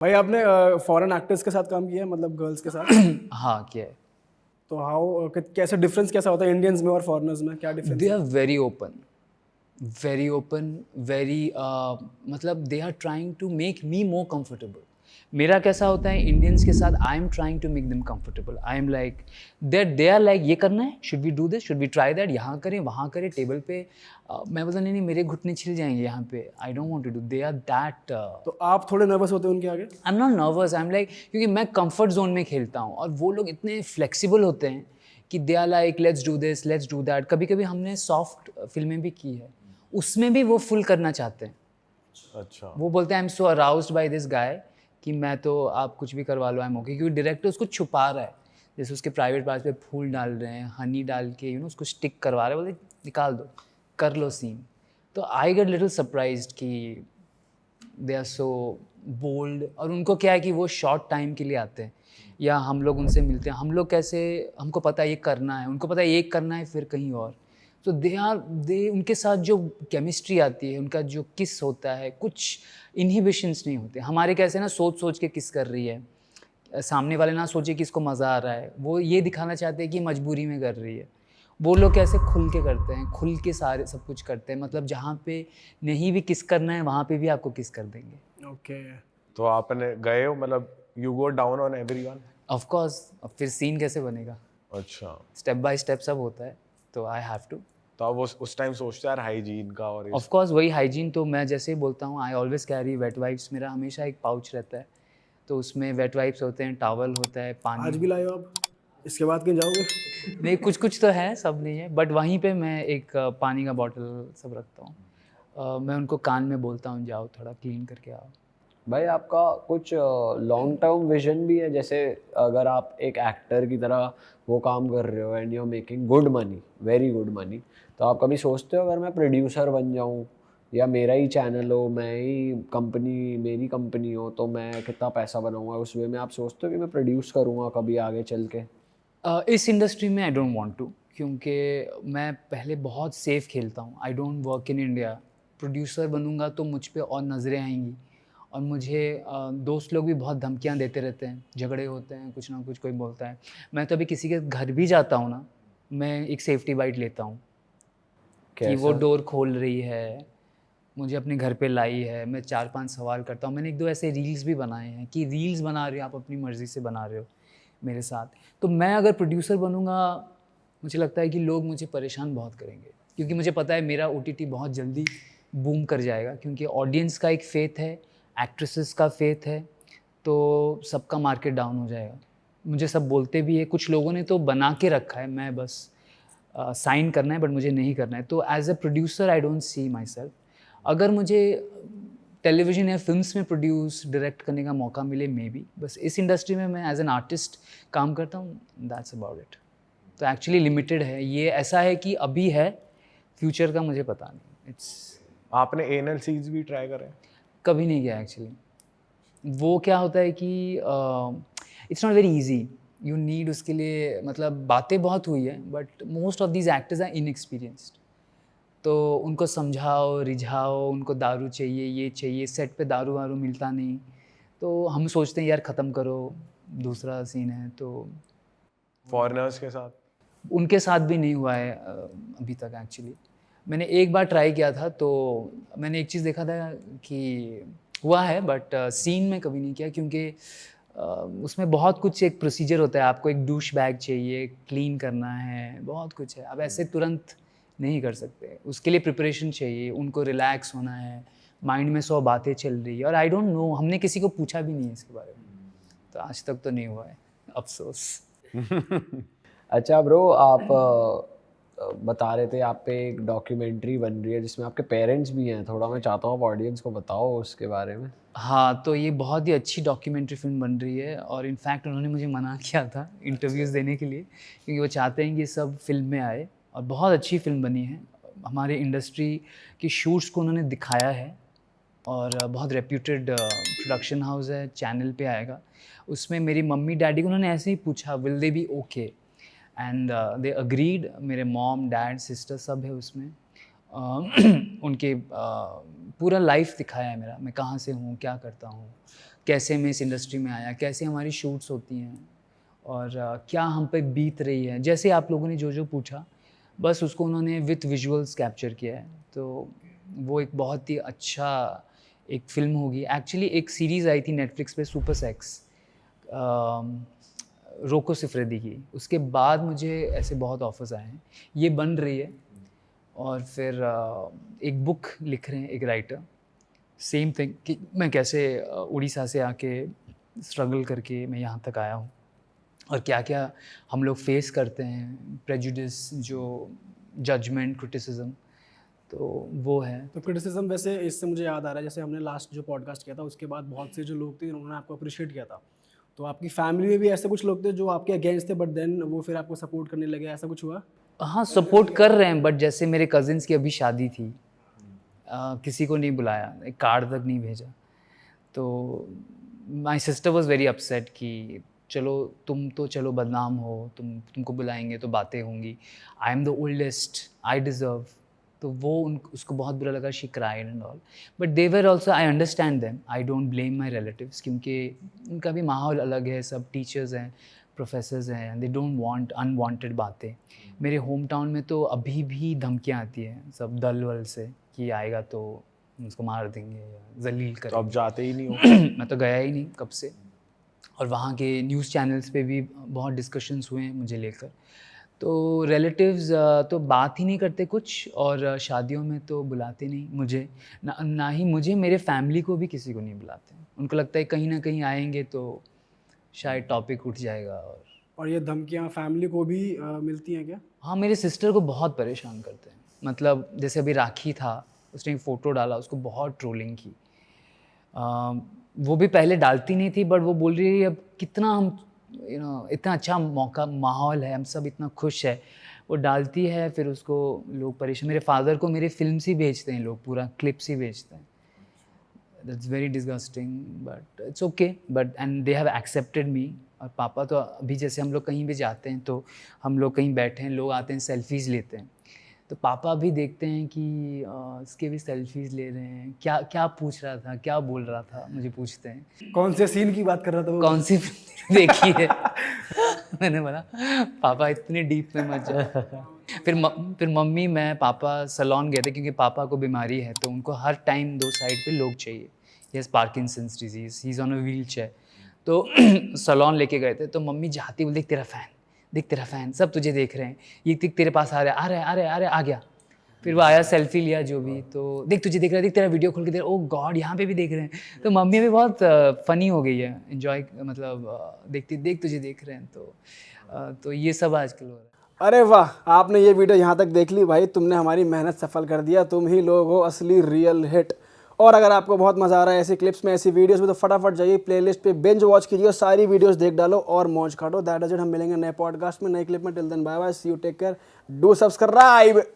भाई आपने foreign actors के साथ काम किया है, मतलब गर्ल्स के साथ? हाँ किया है। तो हाउ कैसे डिफरेंस कैसा होता है इंडियंस में और फॉरेनर्स में, क्या डिफरेंस दे है? Are very open, very open, very मतलब they are trying to make me more comfortable. मेरा कैसा होता है इंडियंस के साथ, I am trying to make them comfortable. I am like that, they are like ये करना है, should we do this, should we try that, यहाँ करें वहाँ करें टेबल पे। मैं बोलता नहीं नहीं, मेरे घुटने छिल जाएंगे यहाँ पे, I don't want to do. They are that. तो आप थोड़े नर्वस होते हैं उनके आगे? I am not nervous, I am like, क्योंकि मैं कंफर्ट जोन में खेलता हूँ और वो लोग इतने फ्लेक्सिबल होते हैं कि they are like let's do this, let's do that. कभी कभी हमने सॉफ्ट फिल्में भी की है, उसमें भी वो फुल करना चाहते हैं। अच्छा। वो बोलते हैं I am so aroused by this guy कि मैं तो आप कुछ भी करवा लो, आई एम ओके, क्योंकि डायरेक्टर उसको छुपा रहा है। जैसे उसके प्राइवेट पार्ट्स पे फूल डाल रहे हैं, हनी डाल के उसको स्टिक करवा रहे हैं, बोलते निकाल दो, कर लो सीन। तो आई गेट लिटिल सरप्राइज्ड कि दे आर सो बोल्ड। और उनको क्या है कि वो शॉर्ट टाइम के लिए आते हैं, या हम लोग उनसे मिलते हैं, हम लोग कैसे, हमको पता है ये करना है, उनको पता है ये करना है फिर कहीं और। तो दे उनके साथ जो केमिस्ट्री आती है, उनका जो किस होता है, कुछ इनहिबिशंस नहीं होते। हमारे कैसे ना सोच सोच के किस कर रही है, सामने वाले ना सोचे कि इसको मज़ा आ रहा है, वो ये दिखाना चाहते हैं कि मजबूरी में कर रही है। वो लोग कैसे खुल के करते हैं, खुल के सारे सब कुछ करते हैं, मतलब जहाँ पे नहीं भी किस करना है वहाँ पे भी आपको किस कर देंगे। ओके। तो आपने गए हो, मतलब you go down on everyone? Of course, अब फिर सीन कैसे बनेगा, अच्छा। स्टेप बाय स्टेप सब होता है, तो आई हैव टू। तो आप उस टाइम सोचते यार हाइजीन का और ऑफ कोर्स वही हाइजीन, तो मैं जैसे ही बोलता हूँ I always carry wet wipes. मेरा हमेशा एक पाउच रहता है, तो उसमें वेट वाइप्स होते हैं, टॉवल होता है, पानी आज भी लाए हो आप? इसके बाद कहीं जाओगे? नहीं, कुछ कुछ तो है, सब नहीं है, बट वहीं पे मैं एक पानी का बॉटल सब रखता हूँ। मैं उनको कान में बोलता हूँ जाओ थोड़ा क्लीन करके आओ। भाई आपका कुछ लॉन्ग टर्म विजन भी है? जैसे अगर आप एक एक्टर की तरह वो काम कर रहे हो and you are making good money, very good money, तो आप कभी सोचते हो अगर मैं प्रोड्यूसर बन जाऊं या मेरा ही चैनल हो, मैं ही कंपनी, मेरी कंपनी हो, तो मैं कितना पैसा बनाऊंगा? उस वे में आप सोचते हो कि मैं प्रोड्यूस करूंगा कभी आगे चल के? इस इंडस्ट्री में आई डोंट वांट टू, क्योंकि मैं पहले बहुत सेफ खेलता हूँ। I don't work in India. Producer बनूंगा तो मुझ पे और नज़रें आएंगी, और मुझे दोस्त लोग भी बहुत धमकियाँ देते रहते हैं, झगड़े होते हैं, कुछ ना कुछ कोई बोलता है। मैं तो अभी किसी के घर भी जाता हूँ ना, मैं एक सेफ्टी बाइट लेता हूँ कि वो कैसा? डोर खोल रही है, मुझे अपने घर पे लाई है। मैं 4-5 सवाल करता हूँ। मैंने एक दो ऐसे रील्स भी बनाए हैं कि रील्स बना रहे हो आप, अपनी मर्ज़ी से बना रहे हो मेरे साथ। तो मैं अगर प्रोड्यूसर बनूंगा, मुझे लगता है कि लोग मुझे परेशान बहुत करेंगे, क्योंकि मुझे पता है मेरा OTT बहुत जल्दी बूम कर जाएगा, क्योंकि ऑडियंस का एक फेथ है, एक्ट्रेसेस का फेथ है, तो सबका मार्केट डाउन हो जाएगा। मुझे सब बोलते भी है, कुछ लोगों ने तो बना के रखा है, मैं बस साइन करना है, बट मुझे नहीं करना है। तो as a producer I don't see myself. अगर मुझे टेलीविज़न या फिल्म्स में प्रोड्यूस डायरेक्ट करने का मौका मिले, मे बी। बस इस इंडस्ट्री में मैं एज एन आर्टिस्ट काम करता हूँ, दैट्स अबाउट इट। तो एक्चुअली लिमिटेड है ये, ऐसा है कि अभी है, फ्यूचर का मुझे पता नहीं। इट्स आपने एनल सीज भी ट्राई करे? कभी नहीं किया एक्चुअली। वो क्या होता है कि it's not very easy, you need उसके लिए, मतलब बातें बहुत हुई है, but most of these actors are inexperienced. तो उनको समझाओ, रिझाओ, उनको दारू चाहिए, ये चाहिए, सेट पे दारू वारू मिलता नहीं, तो हम सोचते हैं यार ख़त्म करो, दूसरा सीन है। तो फॉरेनर्स के साथ? उनके साथ भी नहीं हुआ है अभी तक एक्चुअली। मैंने एक बार ट्राई किया था, तो मैंने एक चीज़ देखा था कि हुआ है, बट सीन में कभी नहीं किया, क्योंकि उसमें बहुत कुछ एक प्रोसीजर होता है। आपको एक डूश बैग चाहिए, क्लीन करना है, बहुत कुछ है। अब ऐसे तुरंत नहीं कर सकते, उसके लिए प्रिपरेशन चाहिए, उनको रिलैक्स होना है, माइंड में 100 बातें चल रही है, और आई डोंट नो, हमने किसी को पूछा भी नहीं है इसके बारे में, तो आज तक तो नहीं हुआ है, अफसोस। अच्छा ब्रो, आप बता रहे थे आप पे एक डॉक्यूमेंट्री बन रही है जिसमें आपके पेरेंट्स भी हैं, थोड़ा मैं चाहता हूँ आप ऑडियंस को बताओ उसके बारे में। हाँ, तो ये बहुत ही अच्छी डॉक्यूमेंट्री फ़िल्म बन रही है, और इनफैक्ट उन्होंने मुझे मना किया था इंटरव्यूज़ देने के लिए, क्योंकि वो चाहते हैं कि सब फ़िल्म में आए, और बहुत अच्छी फ़िल्म बनी है। हमारे इंडस्ट्री की शूट्स को उन्होंने दिखाया है, और बहुत रेप्यूटेड प्रोडक्शन हाउस है, चैनल पे आएगा। उसमें मेरी मम्मी डैडी को उन्होंने ऐसे ही पूछा will they B okay, and they agreed. मेरे मॉम डैड सिस्टर सब है उसमें। उनके पूरा लाइफ दिखाया है मेरा, मैं कहाँ से हूँ, क्या करता हूँ, कैसे मैं इस इंडस्ट्री में आया, कैसे हमारी शूट्स होती हैं और क्या हम पे बीत रही है। जैसे आप लोगों ने जो पूछा बस उसको उन्होंने विथ विजुअल्स कैप्चर किया है। तो वो एक बहुत ही अच्छा एक फ़िल्म होगी। एक्चुअली एक सीरीज़ आई थी नेटफ्लिक्स पे सुपर सेक्स, रोको सिफरेदी की। उसके बाद मुझे ऐसे बहुत ऑफर्स आए हैं, ये बन रही है और फिर एक बुक लिख रहे हैं एक राइटर, सेम थिंग कि मैं कैसे उड़ीसा से आके स्ट्रगल करके मैं यहाँ तक आया हूँ और क्या क्या हम लोग फेस करते हैं, प्रेजुडिस, जो जजमेंट, क्रिटिसिज्म, तो वो है। तो क्रिटिसिज्म वैसे इससे मुझे याद आ रहा है, जैसे हमने लास्ट जो पॉडकास्ट किया था उसके बाद बहुत से जो लोग थे उन्होंने आपको अप्रिशिएट किया था, तो आपकी फैमिली में भी ऐसे कुछ लोग थे जो आपके अगेंस्ट थे बट देन वो फिर आपको सपोर्ट करने लगे, ऐसा कुछ हुआ? हाँ, सपोर्ट कर रहे हैं बट जैसे मेरे कज़िन्स की अभी शादी थी, किसी को नहीं बुलाया, एक कार्ड तक नहीं भेजा। तो my sister was very upset कि चलो तुम तो चलो बदनाम हो, तुमको बुलाएंगे तो बातें होंगी, I am the oldest, I deserve. तो वो उसको बहुत बुरा लगा, she cried and all, but they were also, I understand them, I don't blame my relatives, क्योंकि उनका भी माहौल अलग है, सब टीचर्स हैं, प्रोफेसर्स हैं, and they don't want unwanted बातें। मेरे होम टाउन में तो अभी भी धमकियाँ आती हैं सब दल वल से कि आएगा तो उसको मार देंगे या जलील तो करेंगे। अब जाते ही नहीं हो? मैं तो गया ही नहीं कब से, और वहाँ के न्यूज़ चैनल्स पे भी बहुत डिस्कशंस हुए हैं मुझे लेकर। तो रिलेटिव्स तो बात ही नहीं करते कुछ, और शादियों में तो बुलाते नहीं मुझे, ना ही मुझे, मेरे फैमिली को भी किसी को नहीं बुलाते। उनको लगता है कहीं ना कहीं आएंगे तो शायद टॉपिक उठ जाएगा। और ये धमकियाँ फैमिली को भी मिलती हैं क्या? हाँ, मेरे सिस्टर को बहुत परेशान करते हैं। मतलब जैसे अभी राखी था, उसने एक फ़ोटो डाला, उसको बहुत ट्रोलिंग की। वो भी पहले डालती नहीं थी बट वो बोल रही है अब कितना हम इतना अच्छा माहौल है, हम सब इतना खुश है, वो डालती है फिर उसको लोग परेशान। मेरे फादर को मेरे फिल्म्स ही भेजते हैं लोग, पूरा क्लिप्स ही भेजते हैं। That's very disgusting but it's okay, but and they have accepted मी। और पापा तो अभी जैसे हम लोग कहीं भी जाते हैं तो हम लोग कहीं बैठे हैं, लोग आते हैं सेल्फीज़ लेते हैं, तो पापा भी देखते हैं कि इसके भी सेल्फीज़ ले रहे हैं, क्या क्या पूछ रहा था, क्या बोल रहा था, मुझे पूछते हैं कौन से सीन की बात कर रहा था वो? कौन सी फिल्म देखी है। मैंने बोला पापा इतने डीप में मत जाओ। फिर मम्मी, मैं, पापा सैलून गए थे क्योंकि पापा को बीमारी है, तो उनको हर टाइम 2 साइड पे लोग चाहिए। He has Parkinson's disease, he is on a wheel chair. तो सैलून लेके गए थे, तो मम्मी जाती बोल, देख तेरा फ़ैन, देख तेरा फ़ैन, सब तुझे देख रहे हैं, ये देख तेरे पास आ रहा है, आ गया। फिर वो आया, सेल्फी लिया जो भी, तो देख तुझे देख रहा है, देख तेरा वीडियो खोल के देख, ओह गॉड यहाँ पे भी देख रहे हैं। तो मम्मी भी बहुत फ़नी हो गई है, इन्जॉय, मतलब देखती, देख तुझे देख रहे हैं। तो ये सब आजकल हो रहा है। अरे वाह, आपने ये वीडियो यहाँ तक देख ली भाई, तुमने हमारी मेहनत सफल कर दिया, तुम ही लोग हो असली रियल हिट। और अगर आपको बहुत मज़ा आ रहा है ऐसी क्लिप्स में, ऐसी वीडियोस में, तो फटाफट जाइए प्लेलिस्ट पे बिंज वॉच कीजिए और सारी वीडियोस देख डालो और मौज काटो। That is it. हम मिलेंगे नए पॉडकास्ट में, नए क्लिप में। Till then bye bye, see you, take care, do subscribe.